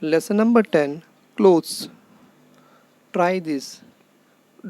Lesson number 10, Clothes. Try this.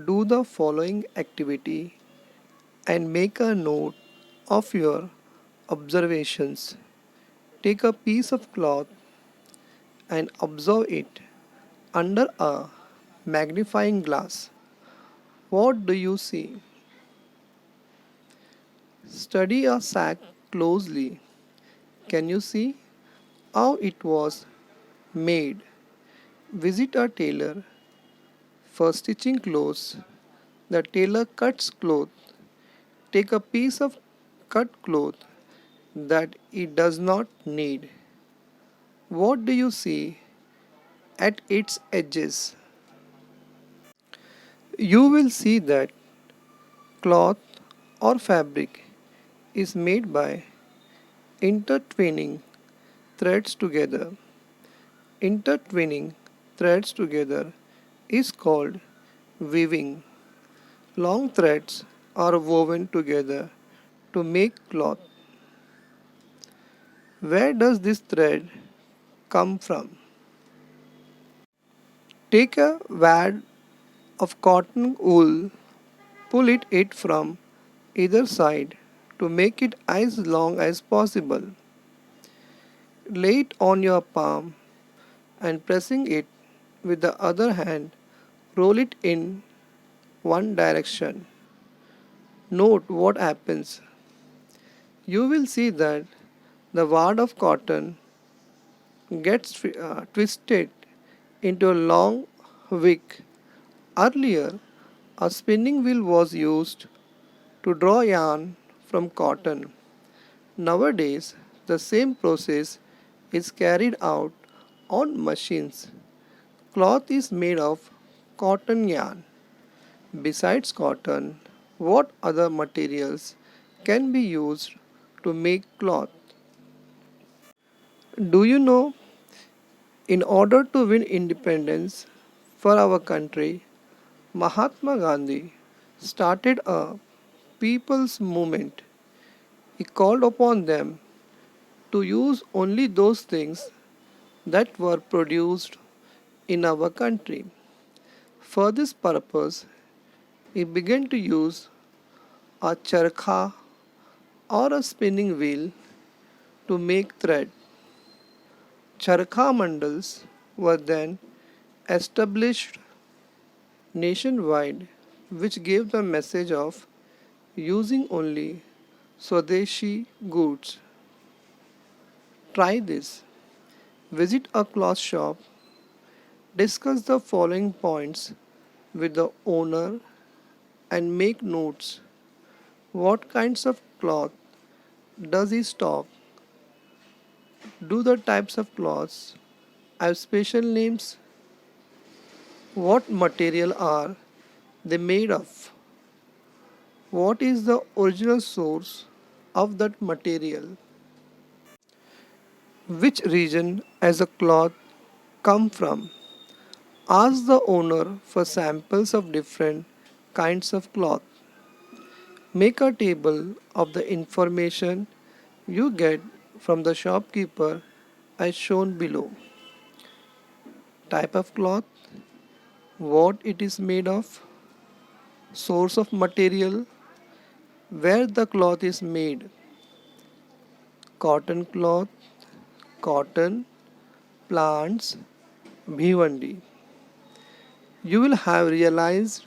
Do the following activity and make a note of your observations. Take a piece of cloth and observe it under a magnifying glass. What do you see? Study a sack closely. Can you see how it was made? Visit a tailor. For stitching clothes, the tailor cuts cloth. Take a piece of cut cloth that it does not need. What do you see at its edges? You will see that cloth or fabric is made by intertwining threads together. Intertwining threads together is called weaving. Long threads are woven together to make cloth. Where does this thread come from? Take a wad of cotton wool, pull it from either side to make it as long as possible. Lay it on your palm and pressing it with the other hand, roll it in one direction. Note what happens. You will see that the wad of cotton gets twisted into a long wick. Earlier, a spinning wheel was used to draw yarn from cotton. Nowadays, the same process is carried out on machines. Cloth is made of cotton yarn. Besides cotton, what other materials can be used to make cloth? Do you know, in order to win independence for our country, Mahatma Gandhi started a people's movement. He called upon them to use only those things that were produced in our country. For this purpose, he began to use a charkha or a spinning wheel to make thread. Charkha mandals were then established nationwide, which gave the message of using only Swadeshi goods. Try this. Visit a cloth shop, discuss the following points with the owner and make notes. What kinds of cloth does he stock? Do the types of cloths have special names? What material are they made of? What is the original source of that material? Which region has a cloth come from? Ask the owner for samples of different kinds of cloth. Make a table of the information you get from the shopkeeper as shown below. Type of cloth, what it is made of, source of material, where the cloth is made. Cotton cloth, cotton, plants, bhivandi. You will have realized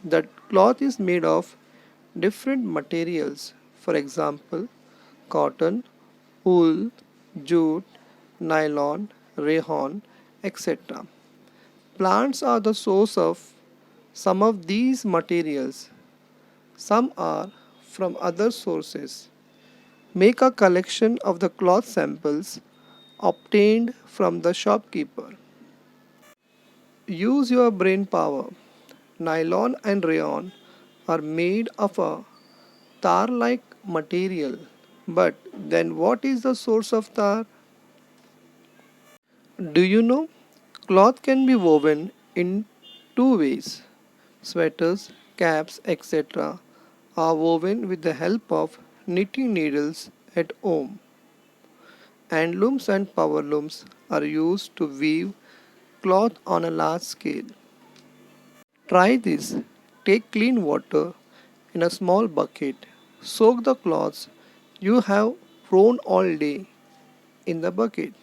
that cloth is made of different materials. For example, cotton, wool, jute, nylon, rayon, etc. Plants are the source of some of these materials. Some are from other sources. Make a collection of the cloth samples obtained from the shopkeeper. Use your brain power. Nylon and rayon are made of a tar like material. But then, what is the source of tar? Do you know? Cloth can be woven in two ways. Sweaters, caps, etc. are woven with the help of knitting needles at home. Handlooms and power looms are used to weave cloth on a large scale. Try this. Take clean water in a small bucket. Soak the cloths you have worn all day in the bucket.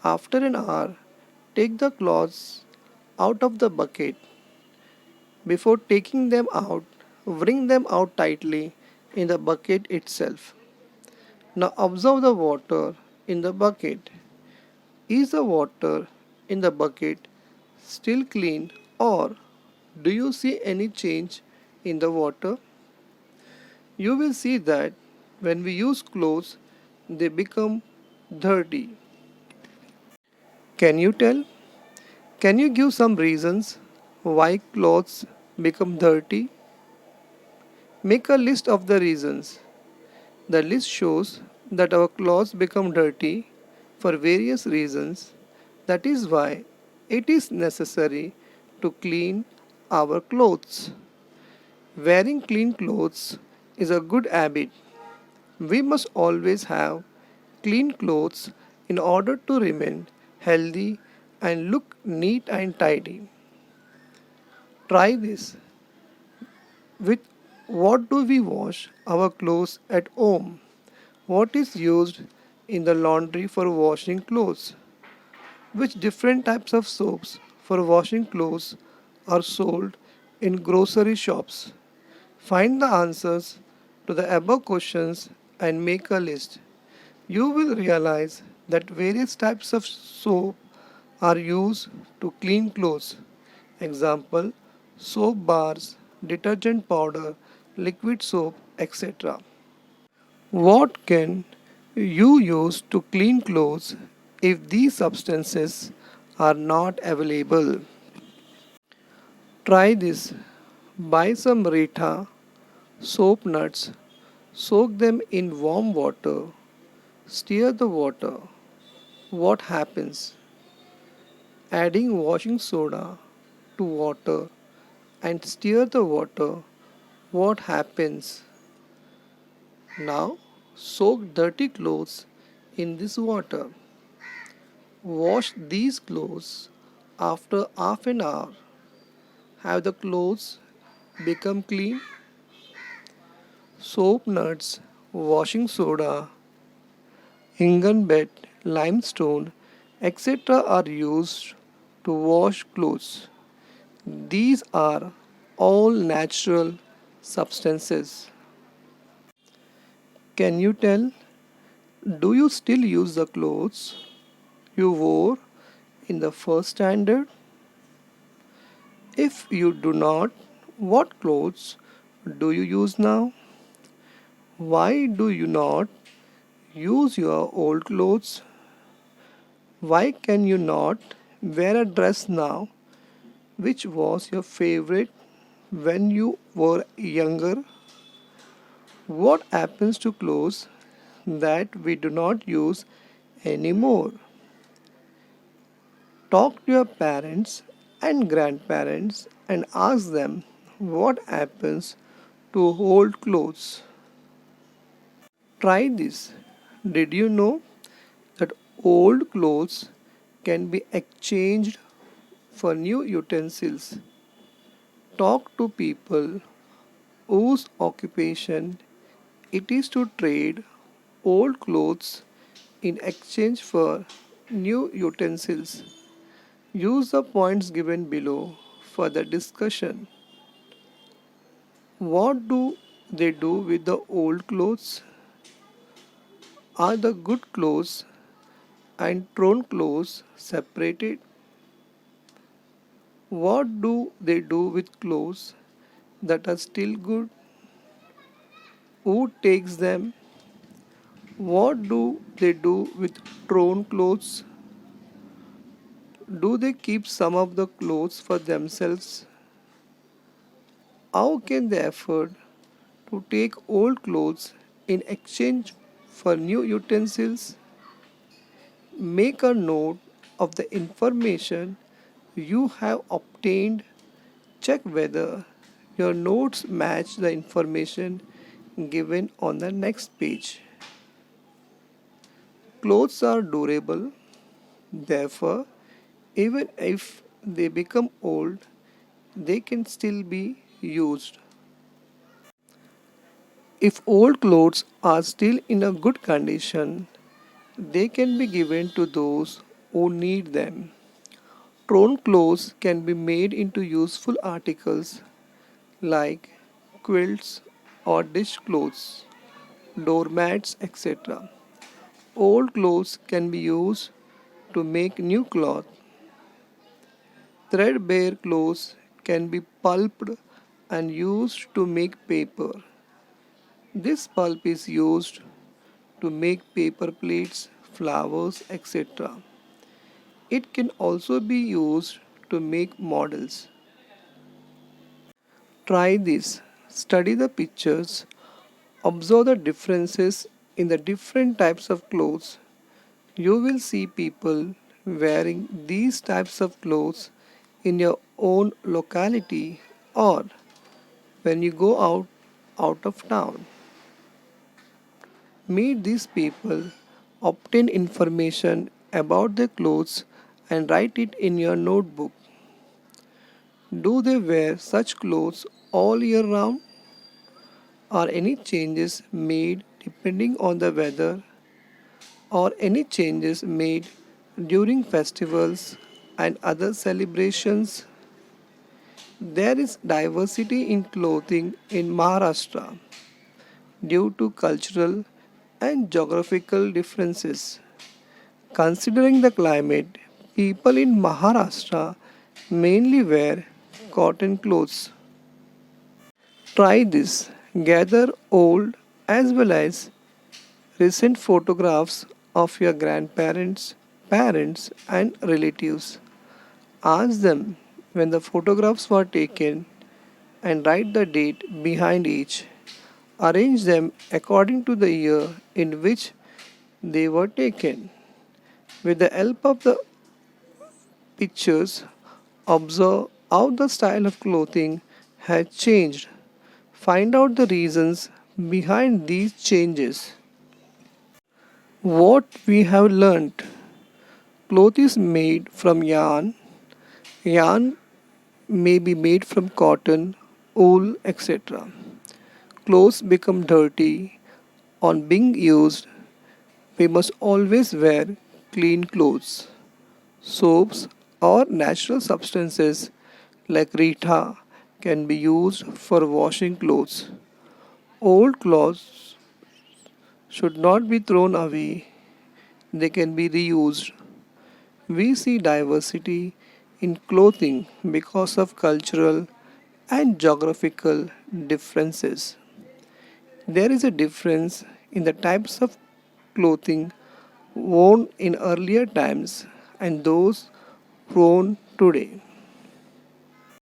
After an hour, take the cloths out of the bucket. Before taking them out, wring them out tightly in the bucket itself. Now observe the water in the bucket. Is the water in the bucket still clean, or do you see any change in the water? You will see that when we use clothes, they become dirty. Can you tell? Can you give some reasons why clothes become dirty? Make a list of the reasons. The list shows that our clothes become dirty for various reasons. That is why it is necessary to clean our clothes. Wearing clean clothes is a good habit. We must always have clean clothes in order to remain healthy and look neat and tidy. Try this. With what do we wash our clothes at home? What is used in the laundry for washing clothes? Which different types of soaps for washing clothes are sold in grocery shops? Find the answers to the above questions and make a list. You will realize that various types of soap are used to clean clothes. Example: soap bars, detergent powder, liquid soap, etc. What can you use to clean clothes if these substances are not available? Try this. Buy some Rita soap nuts, soak them in warm water, stir the water. What happens? Adding washing soda to water and stir the water. What happens? Now soak dirty clothes in this water. Wash these clothes after half an hour. Have the clothes become clean? Soap nuts, washing soda, ingot, limestone, etc. are used to wash clothes. These are all natural substances. Can you tell? Do you still use the clothes you wore in the first standard? If you do not, what clothes do you use now? Why do you not use your old clothes? Why can you not wear a dress now which was your favorite when you were younger? What happens to clothes that we do not use anymore? Talk to your parents and grandparents and ask them what happens to old clothes. Try this. Did you know that old clothes can be exchanged for new utensils? Talk to people whose occupation it is to trade old clothes in exchange for new utensils. Use the points given below for the discussion. What do they do with the old clothes? Are the good clothes and torn clothes separated? What do they do with clothes that are still good? Who takes them? What do they do with torn clothes? Do they keep some of the clothes for themselves? How can they afford to take old clothes in exchange for new utensils? Make a note of the information you have obtained. Check whether your notes match the information given on the next page. Clothes are durable, Therefore, even if they become old, they can still be used. If old clothes are still in a good condition, they can be given to those who need them. Torn clothes can be made into useful articles like quilts or dish clothes, doormats, etc. Old clothes can be used to make new cloth. Threadbare clothes can be pulped and used to make paper. This pulp is used to make paper plates, flowers, etc. It can also be used to make models. Try this. Study the pictures. Observe the differences in the different types of clothes. You will see people wearing these types of clothes in your own locality or when you go out of town. Meet these people, obtain information about their clothes and write it in your notebook. Do they wear such clothes all year round? Are any changes made depending on the weather or any changes made during festivals and other celebrations? There is diversity in clothing in Maharashtra due to cultural and geographical differences. Considering the climate, people in Maharashtra mainly wear cotton clothes. Try this. Gather old as well as recent photographs of your grandparents, parents, and relatives. Ask them when the photographs were taken and write the date behind each. Arrange them according to the year in which they were taken. With the help of the pictures, observe how the style of clothing has changed. Find out the reasons behind these changes. What we have learnt: cloth is made from yarn. Yarn may be made from cotton, wool, etc. Clothes become dirty on being used. We must always wear clean clothes. Soaps or natural substances like Rita can be used for washing clothes. Old clothes should not be thrown away, they can be reused. We see diversity in clothing because of cultural and geographical differences. There is a difference in the types of clothing worn in earlier times and those worn today.